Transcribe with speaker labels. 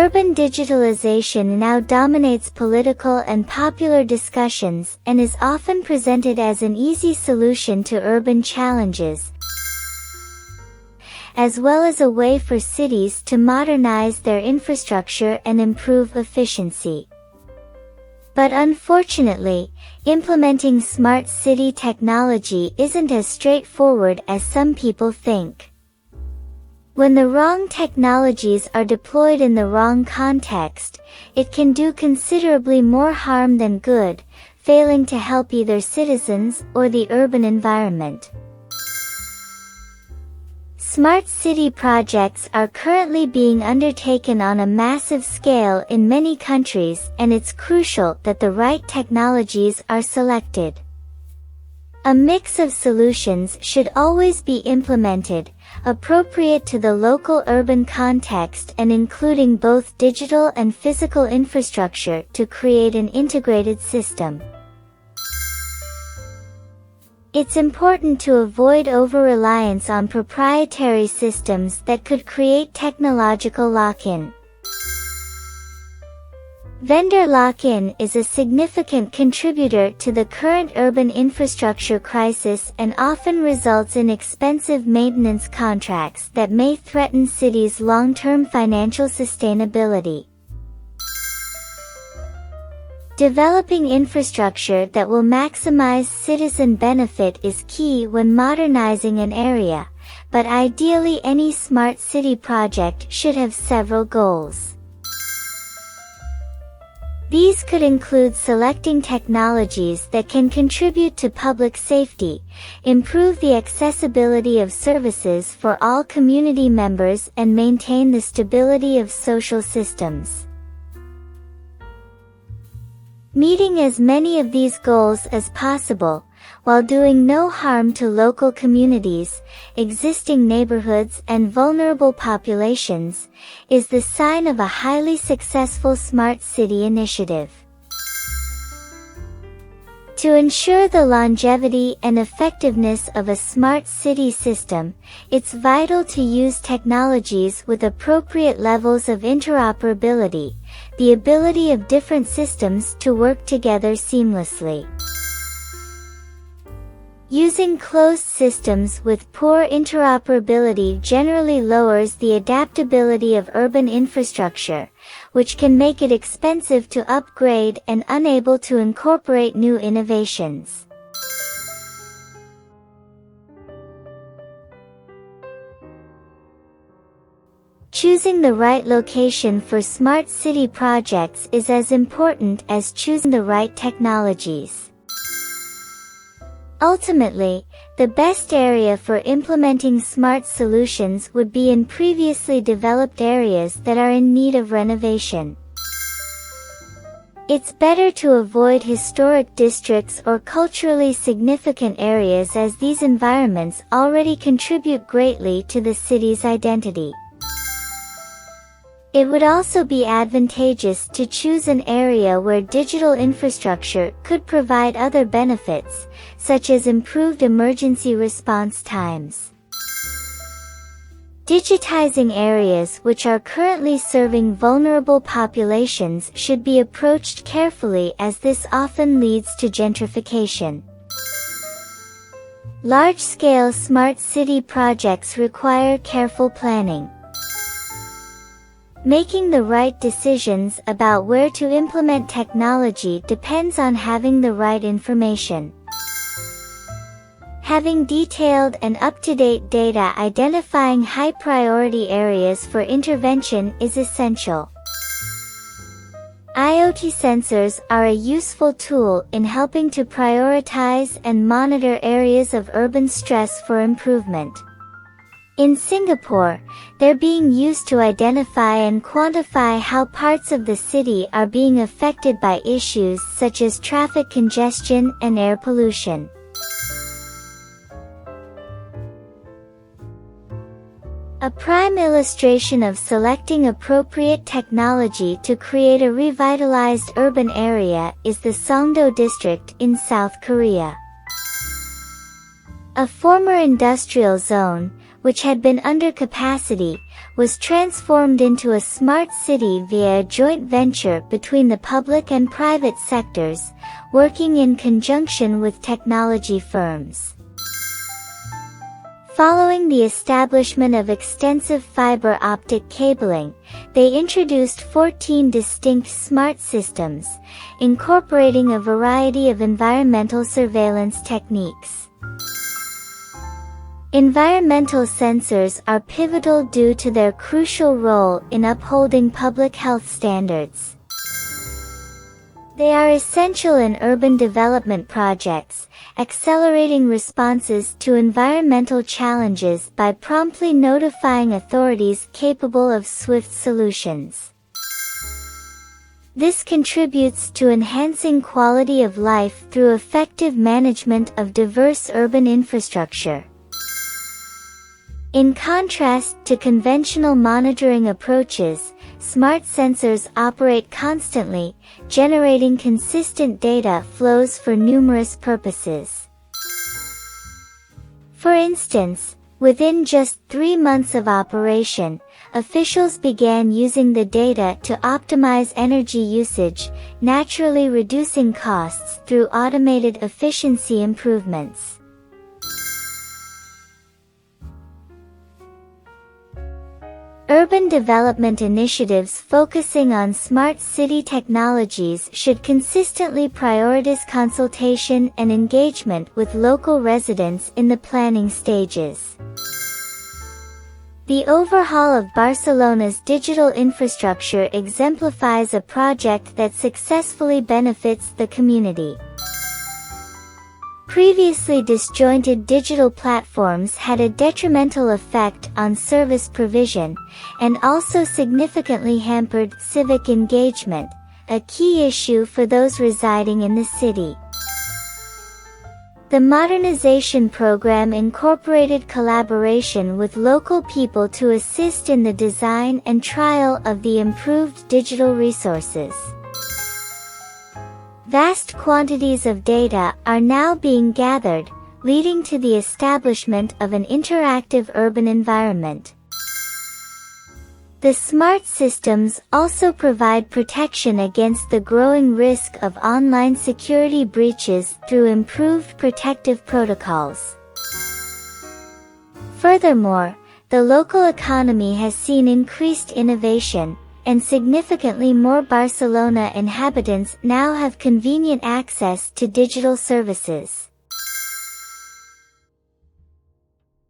Speaker 1: Urban digitalization now dominates political and popular discussions and is often presented as an easy solution to urban challenges, as well as a way for cities to modernize their infrastructure and improve efficiency. But unfortunately, implementing smart city technology isn't as straightforward as some people think. When the wrong technologies are deployed in the wrong context, it can do considerably more harm than good, failing to help either citizens or the urban environment. Smart city projects are currently being undertaken on a massive scale in many countries, and it's crucial that the right technologies are selected. A mix of solutions should always be implemented, appropriate to the local urban context and including both digital and physical infrastructure to create an integrated system. It's important to avoid over-reliance on proprietary systems that could create technological lock-in. Vendor lock-in is a significant contributor to the current urban infrastructure crisis and often results in expensive maintenance contracts that may threaten cities' long-term financial sustainability. Developing infrastructure that will maximize citizen benefit is key when modernizing an area, but ideally any smart city project should have several goals. These could include selecting technologies that can contribute to public safety, improve the accessibility of services for all community members, and maintain the stability of social systems. Meeting as many of these goals as possible, while doing no harm to local communities, existing neighborhoods and vulnerable populations, is the sign of a highly successful smart city initiative. To ensure the longevity and effectiveness of a smart city system, it's vital to use technologies with appropriate levels of interoperability, the ability of different systems to work together seamlessly. Using closed systems with poor interoperability generally lowers the adaptability of urban infrastructure, which can make it expensive to upgrade and unable to incorporate new innovations. Choosing the right location for smart city projects is as important as choosing the right technologies. Ultimately, the best area for implementing smart solutions would be in previously developed areas that are in need of renovation. It's better to avoid historic districts or culturally significant areas, as these environments already contribute greatly to the city's identity. It would also be advantageous to choose an area where digital infrastructure could provide other benefits, such as improved emergency response times. Digitizing areas which are currently serving vulnerable populations should be approached carefully, as this often leads to gentrification. Large-scale smart city projects require careful planning. Making the right decisions about where to implement technology depends on having the right information. Having detailed and up-to-date data identifying high-priority areas for intervention is essential. IoT sensors are a useful tool in helping to prioritize and monitor areas of urban stress for improvement. In Singapore, they're being used to identify and quantify how parts of the city are being affected by issues such as traffic congestion and air pollution. A prime illustration of selecting appropriate technology to create a revitalized urban area is the Songdo district in South Korea. A former industrial zone, which had been under capacity, was transformed into a smart city via a joint venture between the public and private sectors, working in conjunction with technology firms. Following the establishment of extensive fiber optic cabling, they introduced 14 distinct smart systems, incorporating a variety of environmental surveillance techniques. Environmental sensors are pivotal due to their crucial role in upholding public health standards. They are essential in urban development projects, accelerating responses to environmental challenges by promptly notifying authorities capable of swift solutions. This contributes to enhancing quality of life through effective management of diverse urban infrastructure. In contrast to conventional monitoring approaches, smart sensors operate constantly, generating consistent data flows for numerous purposes. For instance, within just 3 months of operation, officials began using the data to optimize energy usage, naturally reducing costs through automated efficiency improvements. Urban development initiatives focusing on smart city technologies should consistently prioritize consultation and engagement with local residents in the planning stages. The overhaul of Barcelona's digital infrastructure exemplifies a project that successfully benefits the community. Previously disjointed digital platforms had a detrimental effect on service provision, and also significantly hampered civic engagement, a key issue for those residing in the city. The modernization program incorporated collaboration with local people to assist in the design and trial of the improved digital resources. Vast quantities of data are now being gathered, leading to the establishment of an interactive urban environment. The smart systems also provide protection against the growing risk of online security breaches through improved protective protocols. Furthermore, the local economy has seen increased innovation, and significantly more Barcelona inhabitants now have convenient access to digital services.